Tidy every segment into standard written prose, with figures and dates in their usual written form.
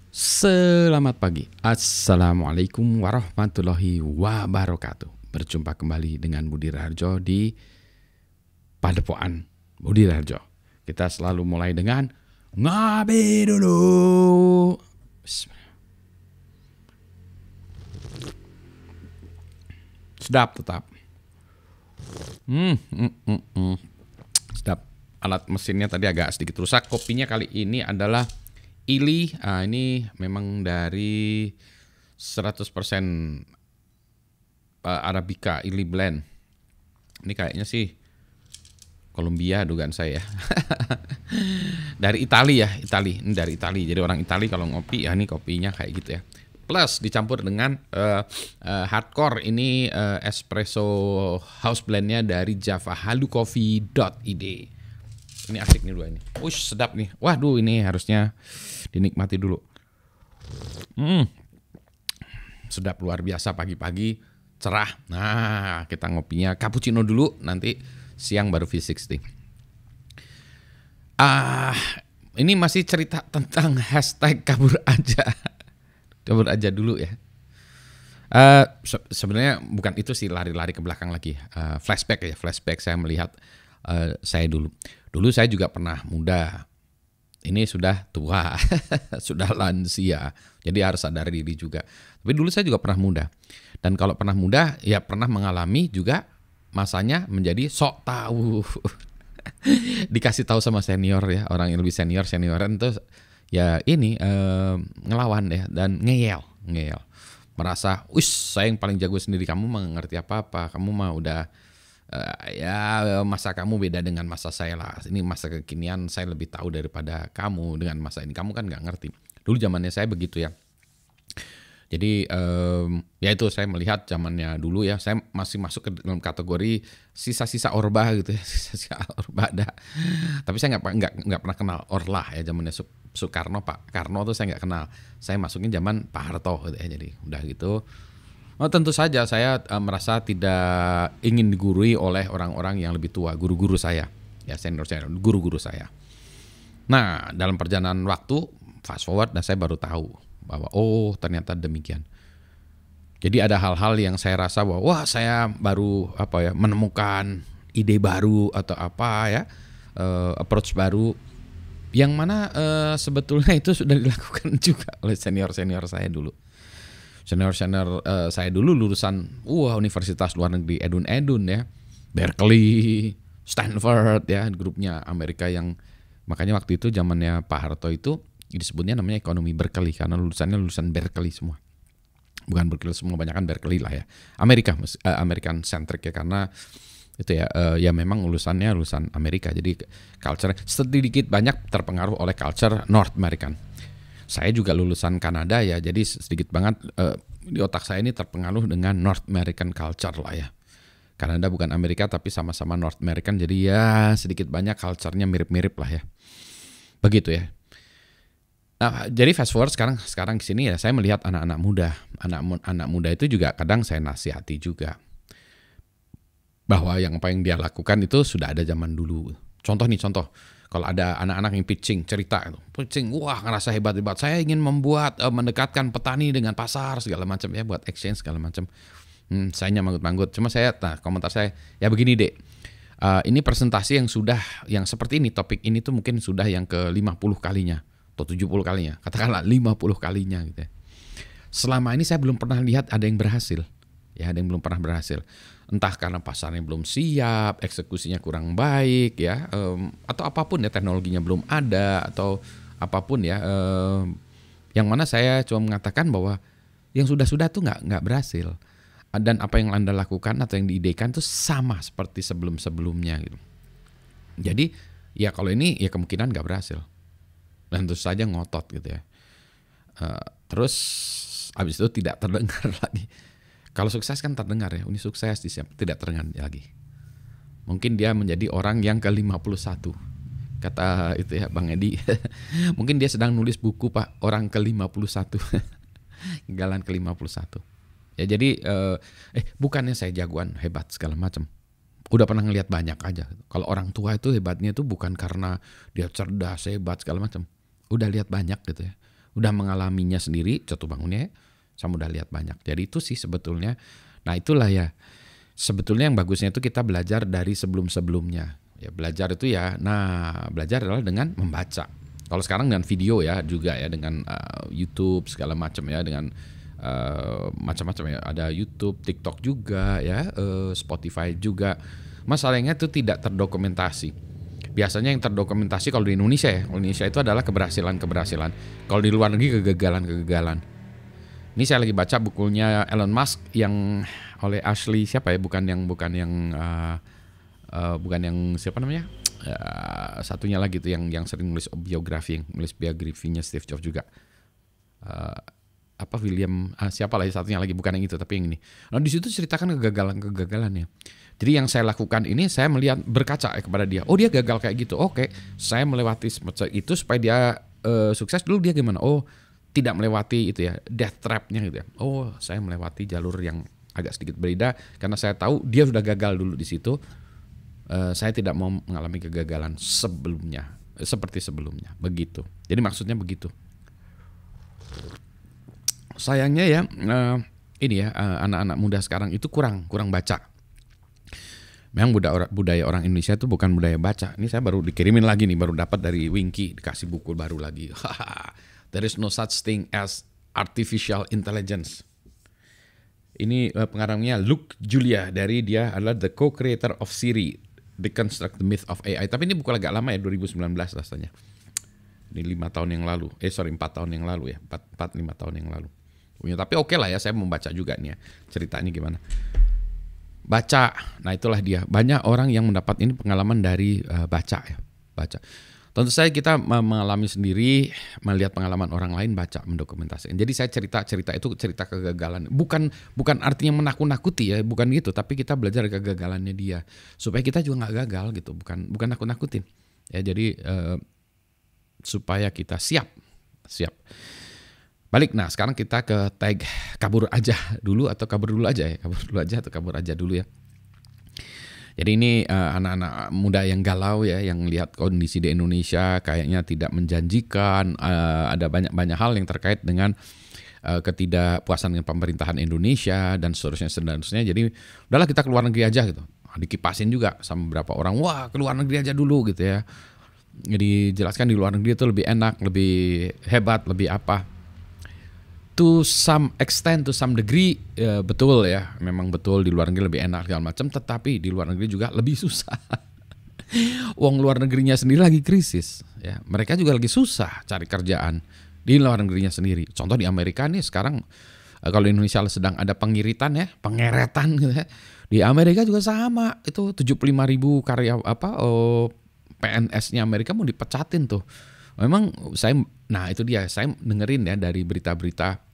Selamat pagi. Assalamualaikum warahmatullahi wabarakatuh. Berjumpa kembali dengan Budi Raharjo di Padepokan Budi Raharjo. Kita selalu mulai dengan ngopi dulu. Bismillah. Sedap tetap. Sedap. Alat mesinnya tadi agak sedikit rusak. Kopinya kali ini adalah Illy. Ini memang dari 100% Arabica Illy blend. Ini kayaknya sih Kolombia dugaan saya. Dari Italia ya, Ini dari Italia. Jadi orang Italia kalau ngopi ya ini kopinya kayak gitu ya. Plus dicampur dengan hardcore, ini espresso house blendnya dari javahalucoffee.id. Ini asik nih dua ini. Wush, sedap nih. Waduh, ini harusnya dinikmati dulu. Sedap luar biasa pagi-pagi, cerah. Nah, kita ngopinya cappuccino dulu, nanti siang baru V60. Ini masih cerita tentang hashtag kabur aja. Kabur aja dulu ya. Sebenarnya bukan itu sih, lari-lari ke belakang lagi. Flashback saya melihat saya dulu. Dulu saya juga pernah muda. Ini sudah tua, sudah lansia. Jadi harus sadar diri juga. Tapi dulu saya juga pernah muda. Dan kalau pernah muda, ya pernah mengalami juga masanya menjadi sok tahu. Dikasih tahu sama senior ya, orang yang lebih senioran tuh ya ini ngelawan ya dan ngeyel. Merasa, saya yang paling jago sendiri, kamu mah ngerti apa-apa, kamu mah udah ya masa kamu beda dengan masa saya lah. Ini masa kekinian, saya lebih tahu daripada kamu dengan masa ini. Kamu kan nggak ngerti. Dulu zamannya saya begitu ya. Jadi ya itu saya melihat zamannya dulu ya. Saya masih masuk ke dalam kategori sisa-sisa orba gitu ya. Sisa-sisa orba ada. Tapi saya nggak pernah kenal Orlah ya, zamannya Soekarno, Pak Karno tuh saya nggak kenal. Saya masukin zaman Pak Harto gitu ya. Jadi udah gitu. Tentu saja saya merasa tidak ingin digurui oleh orang-orang yang lebih tua, guru-guru saya, ya senior guru-guru saya. Nah, dalam perjalanan waktu fast forward, dan saya baru tahu bahwa ternyata demikian. Jadi ada hal-hal yang saya rasa bahwa saya baru menemukan ide baru atau approach baru yang mana sebetulnya itu sudah dilakukan juga oleh senior saya dulu. Senior saya dulu lulusan universitas luar negeri, edun ya, Berkeley, Stanford ya, grupnya Amerika, yang makanya waktu itu zamannya Pak Harto itu disebutnya namanya ekonomi Berkeley karena lulusan Berkeley semua. Bukan Berkeley semua, banyak kan Berkeley lah ya. American centric ya, karena itu ya memang lulusan Amerika, jadi culture sedikit banyak terpengaruh oleh culture North American. Saya juga lulusan Kanada ya, jadi sedikit banget di otak saya ini terpengaruh dengan North American culture lah ya. Kanada bukan Amerika tapi sama-sama North American, jadi ya sedikit banyak culture-nya mirip-mirip lah ya. Begitu ya. Nah, jadi fast forward sekarang ke sini ya, saya melihat anak-anak muda. Anak muda itu juga kadang saya nasihati juga. Bahwa yang apa yang dia lakukan itu sudah ada zaman dulu. Contoh. Kalau ada anak-anak yang pitching, cerita itu, ngerasa hebat, saya ingin mendekatkan petani dengan pasar segala macam ya, buat exchange segala macam. Saya manggut-manggut. Cuma komentar saya, ya begini dek, ini presentasi yang seperti ini, topik ini tuh mungkin sudah yang ke 50 kalinya atau 70 kalinya, katakanlah 50 kalinya gitu ya. Selama ini saya belum pernah lihat ada yang berhasil. Ya, ada yang belum pernah berhasil. Entah karena pasarnya belum siap, eksekusinya kurang baik ya, atau apapun ya, teknologinya belum ada atau apapun ya, yang mana saya cuma mengatakan bahwa yang sudah tuh nggak berhasil, dan apa yang Anda lakukan atau yang diidekan tuh sama seperti sebelumnya gitu. Jadi ya kalau ini ya kemungkinan nggak berhasil, dan terus saja ngotot gitu ya. Terus habis itu tidak terdengar lagi. Kalau sukses kan terdengar ya, ini sukses, tidak terdengar lagi. Mungkin dia menjadi orang yang ke-51. Kata itu ya Bang Edi. Mungkin dia sedang nulis buku Pak, orang ke-51. Galan ke-51. Ya jadi bukannya saya jagoan hebat segala macam. Udah pernah ngelihat banyak aja. Kalau orang tua itu hebatnya itu bukan karena dia cerdas, hebat segala macam. Udah lihat banyak gitu ya. udah mengalaminya sendiri, jatuh bangunnya saya udah lihat banyak. Jadi itu sih sebetulnya. Nah itulah ya, sebetulnya yang bagusnya itu kita belajar dari sebelum-sebelumnya. Ya belajar itu ya, belajar adalah dengan membaca. Kalau sekarang dengan video ya juga ya, dengan YouTube segala macam ya, dengan macam-macam ya, ada YouTube, TikTok juga ya, Spotify juga. Masalahnya itu tidak terdokumentasi. Biasanya yang terdokumentasi kalau di Indonesia ya, Indonesia itu adalah keberhasilan. Kalau di luar negeri kegagalan. Ini saya lagi baca bukunya Elon Musk yang oleh Ashley siapa ya, bukan yang siapa namanya, satunya lagi tuh yang sering nulis biografinya Steve Jobs juga. William siapa lah satunya lagi, bukan yang itu tapi yang ini. Nah di situ ceritakan kegagalannya. Jadi yang saya lakukan ini, saya melihat, berkaca kepada dia. Oh dia gagal kayak gitu. Oke, saya melewati itu supaya dia sukses. Dulu dia gimana? Oh tidak melewati itu ya, death trap-nya gitu ya. Oh saya melewati jalur yang agak sedikit berbeda karena saya tahu dia sudah gagal dulu di situ. Saya tidak mau mengalami kegagalan seperti sebelumnya. Begitu. Jadi maksudnya begitu. Sayangnya ya, anak-anak muda sekarang itu kurang baca. Memang budaya orang Indonesia itu bukan budaya baca. Ini saya baru dikirimin lagi nih, baru dapat dari Winky, dikasih buku baru lagi. There is no such thing as artificial intelligence. Ini pengarangnya Luke Julia, dari dia adalah the co-creator of Siri, Deconstruct the Myth of AI. Tapi ini buku agak lama ya, 2019 rasanya. Ini 4 tahun yang lalu ya, 4-5 tahun yang lalu. Tapi oke lah ya, saya membaca juga nih ya, ceritanya gimana. Baca, nah itulah dia. Banyak orang yang mendapat ini pengalaman dari baca. Tentu saja kita mengalami sendiri, melihat pengalaman orang lain, baca, mendokumentasikan. Jadi saya cerita itu cerita kegagalan. Bukan artinya menakut-nakuti ya, bukan gitu. Tapi kita belajar kegagalannya dia, supaya kita juga nggak gagal gitu. Bukan nakut-nakutin. Ya jadi supaya kita siap. Balik, nah sekarang kita ke tag kabur aja dulu atau kabur dulu aja ya. Jadi ini anak-anak muda yang galau ya, yang lihat kondisi di Indonesia kayaknya tidak menjanjikan, ada banyak hal yang terkait dengan ketidakpuasan dengan pemerintahan Indonesia dan seterusnya. Jadi udahlah kita keluar negeri aja gitu. Dikipasin juga sama beberapa orang, wah keluar negeri aja dulu gitu ya. Jadi jelaskan di luar negeri itu lebih enak, lebih hebat, lebih apa. To some extent, to some degree, betul ya, memang betul di luar negeri lebih enak segala macam, tetapi di luar negeri juga lebih susah. Wong luar negerinya sendiri lagi krisis, ya. Mereka juga lagi susah cari kerjaan di luar negerinya sendiri. Contoh di Amerika nih sekarang, kalau di Indonesia sedang ada pengeretan gitu ya. Di Amerika juga sama, itu 75.000 PNS-nya Amerika mau dipecatin tuh. Memang saya dengerin ya dari berita-berita,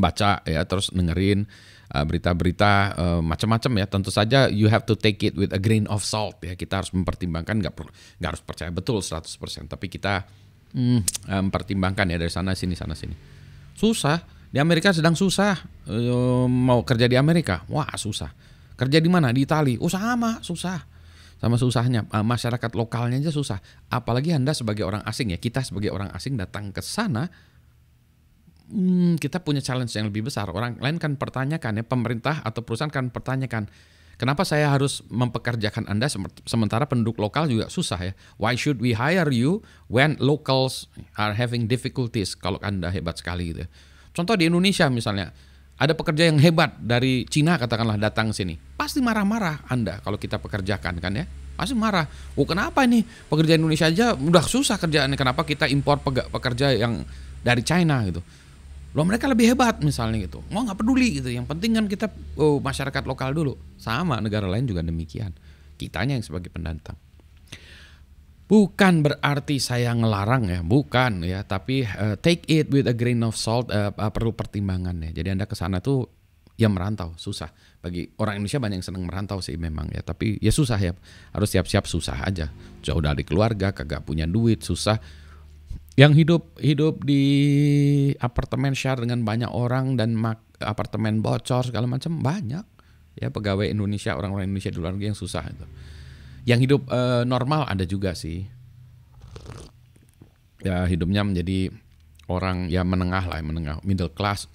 baca ya, terus dengerin berita-berita macam-macam ya. Tentu saja you have to take it with a grain of salt ya. Kita harus mempertimbangkan, nggak harus percaya betul 100%, tapi kita mempertimbangkan ya, dari sana sini. Susah di Amerika, sedang susah. Mau kerja di Amerika, wah susah. Kerja di mana? Di Itali, sama susahnya. Masyarakat lokalnya aja susah. Apalagi Anda sebagai orang asing ya, kita sebagai orang asing datang ke sana. Kita punya challenge yang lebih besar. Orang lain kan pertanyakan ya, pemerintah atau perusahaan kan pertanyakan, kenapa saya harus mempekerjakan Anda sementara penduduk lokal juga susah ya? Why should we hire you when locals are having difficulties? Kalau Anda hebat sekali gitu ya. Contoh di Indonesia misalnya, ada pekerja yang hebat dari Cina katakanlah datang sini, pasti marah-marah Anda kalau kita pekerjakan kan ya. Pasti marah. Kenapa ini pekerja Indonesia aja udah susah kerjaannya, kenapa kita impor pekerja yang dari China gitu? Loh mereka lebih hebat misalnya gitu. Nggak peduli gitu. Yang penting kan kita masyarakat lokal dulu. Sama negara lain juga demikian. Kitanya yang sebagai pendatang. Bukan berarti saya ngelarang ya, bukan ya. Tapi take it with a grain of salt, perlu pertimbangan ya. Jadi Anda kesana tuh ya merantau, susah. Bagi orang Indonesia banyak yang senang merantau sih memang ya. Tapi ya susah ya. Harus siap-siap susah aja. Jauh dari keluarga, kagak punya duit, susah. Yang hidup di apartemen share dengan banyak orang dan apartemen bocor segala macam banyak ya, pegawai Indonesia, orang-orang Indonesia di luar negeri yang susah itu. Yang hidup normal ada juga sih ya, hidupnya menjadi orang ya menengah lah, menengah middle class.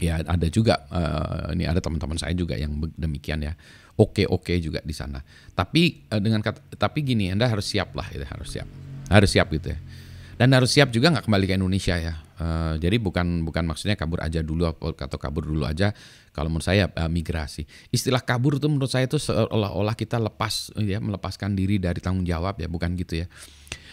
Ya ada juga ini ada teman-teman saya juga yang demikian ya. Oke juga di sana. Tapi tapi gini, Anda harus siap lah, gitu, harus siap gitu ya. Dan harus siap juga nggak kembali ke Indonesia ya. Jadi bukan maksudnya kabur aja dulu atau kabur dulu aja. Kalau menurut saya migrasi. Istilah kabur itu menurut saya itu seolah-olah kita melepaskan diri dari tanggung jawab ya, bukan gitu ya.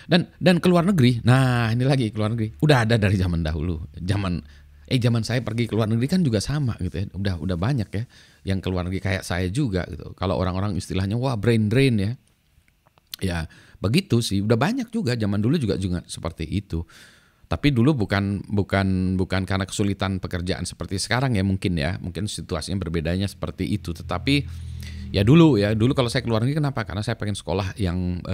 Dan ke luar negeri. Nah, ini lagi ke luar negeri. Udah ada dari zaman dahulu. Zaman saya pergi ke luar negeri kan juga sama gitu ya. Udah banyak ya yang ke luar negeri kayak saya juga gitu. Kalau orang-orang istilahnya wah brain drain ya. Ya, begitu sih. Udah banyak juga, zaman dulu juga seperti itu. Tapi dulu bukan karena kesulitan pekerjaan seperti sekarang ya mungkin ya. Mungkin situasinya berbedanya seperti itu. Tetapi ya dulu kalau saya keluar negeri kenapa? Karena saya pengen sekolah yang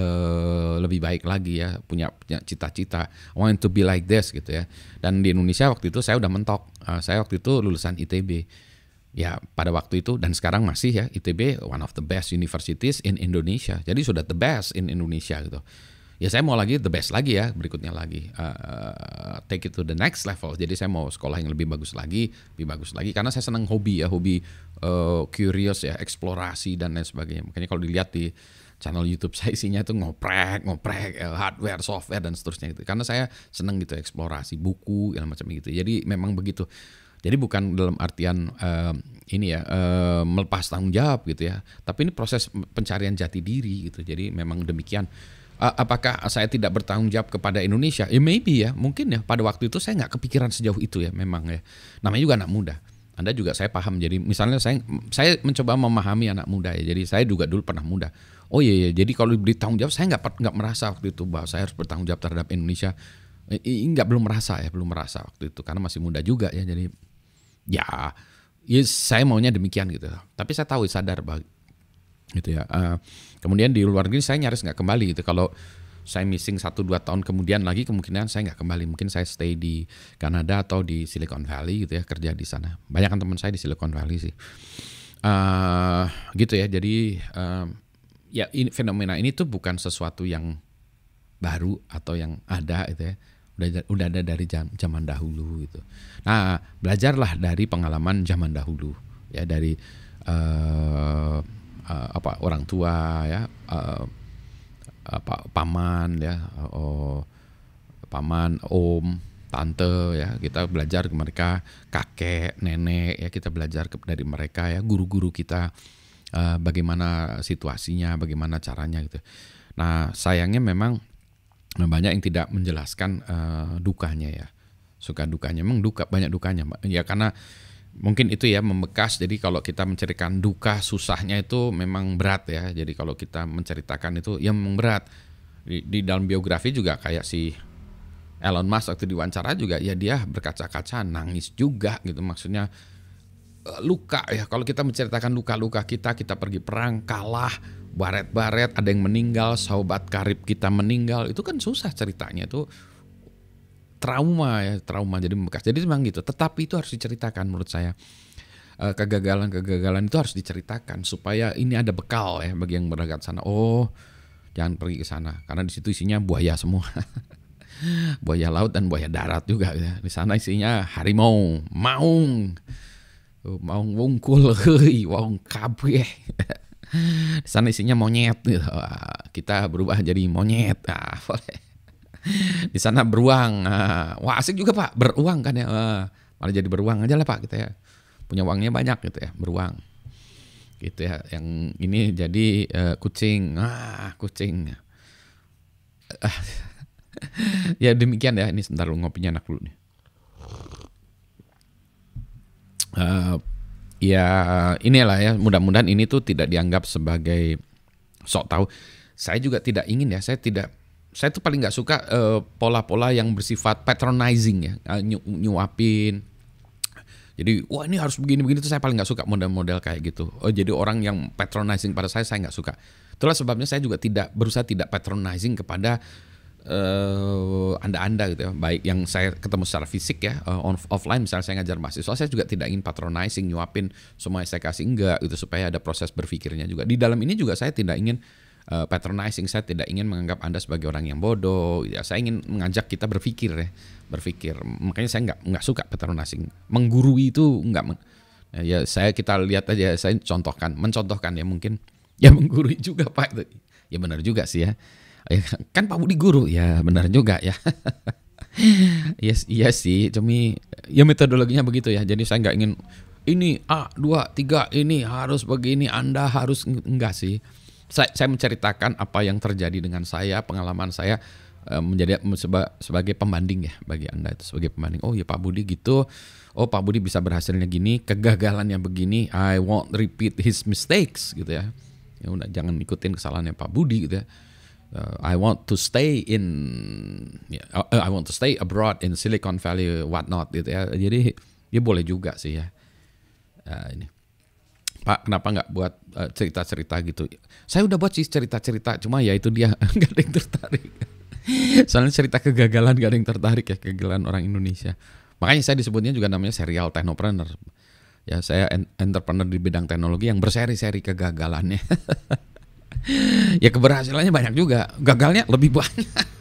lebih baik lagi ya, punya cita-cita. I want to be like this gitu ya. Dan di Indonesia waktu itu saya udah mentok. Saya waktu itu lulusan ITB. Ya pada waktu itu dan sekarang masih ya, ITB one of the best universities in Indonesia. Jadi sudah the best in Indonesia gitu. Ya saya mau lagi the best lagi ya, berikutnya lagi take it to the next level. Jadi saya mau sekolah yang lebih bagus lagi karena saya senang hobi curious ya, eksplorasi dan lain sebagainya. Makanya kalau dilihat di channel YouTube saya isinya itu ngoprek hardware, software dan seterusnya gitu. Karena saya senang gitu eksplorasi buku dan macam gitu. Jadi memang begitu. Jadi bukan dalam artian melepas tanggung jawab gitu ya. Tapi ini proses pencarian jati diri gitu. Jadi memang demikian. Apakah saya tidak bertanggung jawab kepada Indonesia? Ya maybe ya, mungkin ya. Pada waktu itu saya nggak kepikiran sejauh itu ya, memang ya. Namanya juga anak muda. Anda juga saya paham. Jadi misalnya saya mencoba memahami anak muda ya. Jadi saya juga dulu pernah muda. Oh iya, jadi kalau diberi tanggung jawab saya nggak merasa waktu itu bahwa saya harus bertanggung jawab terhadap Indonesia. Belum merasa waktu itu karena masih muda juga ya. Jadi ya saya maunya demikian gitu. Tapi saya sadar bahwa gitu ya. Kemudian di luar negeri saya nyaris nggak kembali gitu. Kalau saya missing 1-2 tahun kemudian lagi kemungkinan saya nggak kembali. Mungkin saya stay di Kanada atau di Silicon Valley gitu ya, kerja di sana. Banyak kan teman saya di Silicon Valley sih. Gitu ya. Jadi fenomena ini tuh bukan sesuatu yang baru atau yang ada gitu ya. Udah ada dari zaman dahulu gitu. Nah, belajarlah dari pengalaman zaman dahulu ya, dari orang tua ya, paman ya, paman, om, tante ya, kita belajar ke mereka, kakek, nenek ya, kita belajar dari mereka ya, guru-guru kita bagaimana situasinya, bagaimana caranya gitu. Nah, sayangnya memang banyak yang tidak menjelaskan dukanya ya, suka dukanya. Memang banyak dukanya ya, karena mungkin itu ya membekas. Jadi kalau kita menceritakan duka susahnya itu memang berat ya. Jadi kalau kita menceritakan itu ya memang berat. Di dalam biografi juga kayak si Elon Musk waktu diwawancara juga ya, dia berkaca-kaca nangis juga gitu. Maksudnya luka ya. Kalau kita menceritakan luka-luka kita pergi perang, kalah, baret-baret, ada yang meninggal, sahabat karib kita meninggal, itu kan susah ceritanya, itu trauma jadi membekas. Jadi memang gitu. Tetapi itu harus diceritakan menurut saya. Kegagalan itu harus diceritakan supaya ini ada bekal ya bagi yang berangkat sana. Oh, jangan pergi ke sana karena di situ isinya buaya semua. Buaya laut dan buaya darat juga ya. Di sana isinya harimau, maung wungkul, waung kabeh. Di sana isinya monyet gitu. Kita berubah jadi monyet. Nah, boleh. Di sana beruang. Wah, asik juga Pak, beruang kan ya. Malah jadi beruang aja lah Pak kita ya. Punya uangnya banyak gitu ya, beruang. Gitu ya. Yang ini jadi kucing. Kucing. Ya demikian ya. Ini sebentar lu ngopinya enak dulu nih. Ya inilah ya, mudah-mudahan ini tuh tidak dianggap sebagai sok tahu. Saya juga tidak ingin ya, saya tuh paling nggak suka pola-pola yang bersifat patronizing ya, nyuapin. Jadi wah ini harus begini-begini tuh saya paling nggak suka model-model kayak gitu. Oh jadi orang yang patronizing pada saya nggak suka. Itulah sebabnya saya juga berusaha tidak patronizing kepada anda gitu ya, baik yang saya ketemu secara fisik ya, offline misalnya saya ngajar mahasiswa, saya juga tidak ingin patronizing, nyuapin semua yang saya kasih, enggak gitu, supaya ada proses berpikirnya juga. Di dalam ini juga saya tidak ingin patronizing. Saya tidak ingin menganggap Anda sebagai orang yang bodoh. Ya, saya ingin mengajak kita berpikir ya, berpikir. Makanya saya nggak suka patronizing. Menggurui itu nggak. Ya kita lihat aja. Saya mencontohkan ya mungkin. Ya menggurui juga Pak. Ya benar juga sih ya. Kan Pak Budi guru. Ya benar juga ya. Iya sih. Cuma ya metodologinya begitu ya. Jadi saya nggak ingin ini A, 2, 3 ini harus begini. Anda harus enggak sih. Saya menceritakan apa yang terjadi dengan saya, pengalaman saya menjadi sebagai pembanding ya bagi Anda itu sebagai pembanding. Oh ya Pak Budi gitu, oh Pak Budi bisa berhasilnya gini, kegagalannya begini. I won't repeat his mistakes gitu ya. Ya udah jangan ikutin kesalahannya Pak Budi gitu ya. I want to stay abroad in Silicon Valley whatnot gitu ya. Jadi ya boleh juga sih ya. Ini. Pak, kenapa nggak buat cerita-cerita gitu? Saya udah buat sih cerita-cerita, cuma ya itu dia nggak ada yang tertarik. Soalnya cerita kegagalan nggak ada yang tertarik ya, kegagalan orang Indonesia. Makanya saya disebutnya juga namanya serial technopreneur. Ya saya entrepreneur di bidang teknologi yang berseri-seri kegagalannya. Ya keberhasilannya banyak juga, gagalnya lebih banyak.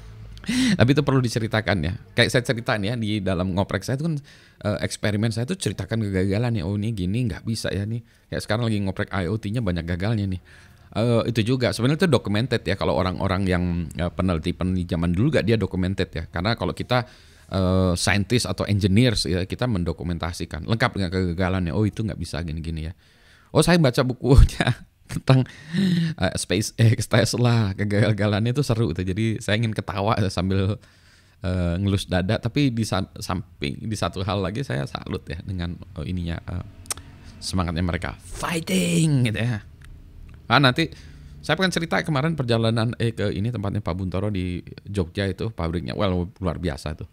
Tapi itu perlu diceritakan ya. Kayak saya ceritain ya di dalam ngoprek saya itu kan eksperimen saya itu ceritakan kegagalan ya. Oh ini gini nggak bisa ya nih. Ya sekarang lagi ngoprek IoT-nya banyak gagalnya nih. Itu juga sebenarnya itu documented ya. Kalau orang-orang yang peneliti zaman dulu gak dia documented ya. Karena kalau kita scientist atau engineers ya kita mendokumentasikan lengkap dengan kegagalannya. Oh itu nggak bisa gini-gini ya. Oh saya baca bukunya tentang SpaceX, Tesla, kegagalannya itu seru tuh. Jadi saya ingin ketawa sambil ngelus dada, tapi di samping di satu hal lagi saya salut ya dengan semangatnya mereka fighting gitu ya. Nanti saya akan cerita kemarin perjalanan ke ini tempatnya Pak Buntoro di Jogja itu pabriknya, luar biasa tuh.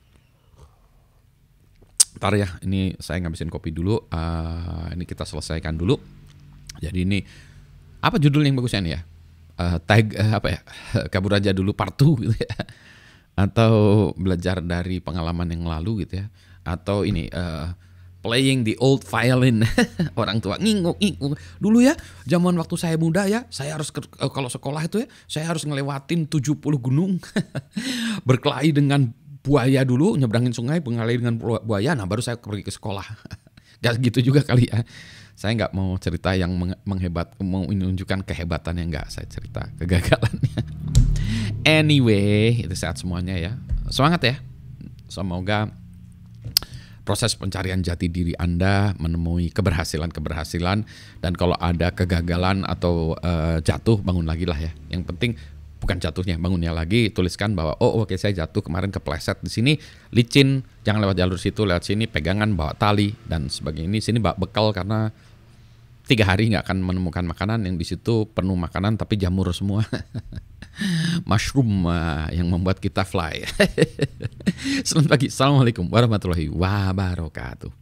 Ntar ya, ini saya ngabisin kopi dulu. Ini kita selesaikan dulu. Jadi ini apa judulnya yang bagusnya nih ya? Kabur aja dulu part 2 gitu ya. Atau belajar dari pengalaman yang lalu gitu ya. Atau ini playing the old violin. Orang tua nginguk. Dulu ya, zaman waktu saya muda ya, saya harus kalau sekolah itu ya, saya harus ngelewatin 70 gunung. Berkelahi dengan buaya dulu, nyebrangin sungai, berkelahi dengan buaya, nah baru saya pergi ke sekolah. Gak gitu juga kali ya. Saya nggak mau cerita yang mau menunjukkan kehebatan yang nggak, saya cerita kegagalannya. Anyway, itu sehat semuanya ya. Semangat ya. Semoga proses pencarian jati diri Anda menemui keberhasilan dan kalau ada kegagalan atau jatuh bangun lagi lah ya. Yang penting bukan jatuhnya, bangunnya lagi, tuliskan bahwa oke, saya jatuh kemarin kepleset di sini, licin, jangan lewat jalur situ, lewat sini, pegangan, bawa tali dan sebagainya. Ini sini bawa bekal karena 3 hari nggak akan menemukan makanan, yang di situ penuh makanan tapi jamur semua. Mushroom yang membuat kita fly. Selamat pagi, assalamualaikum warahmatullahi wabarakatuh.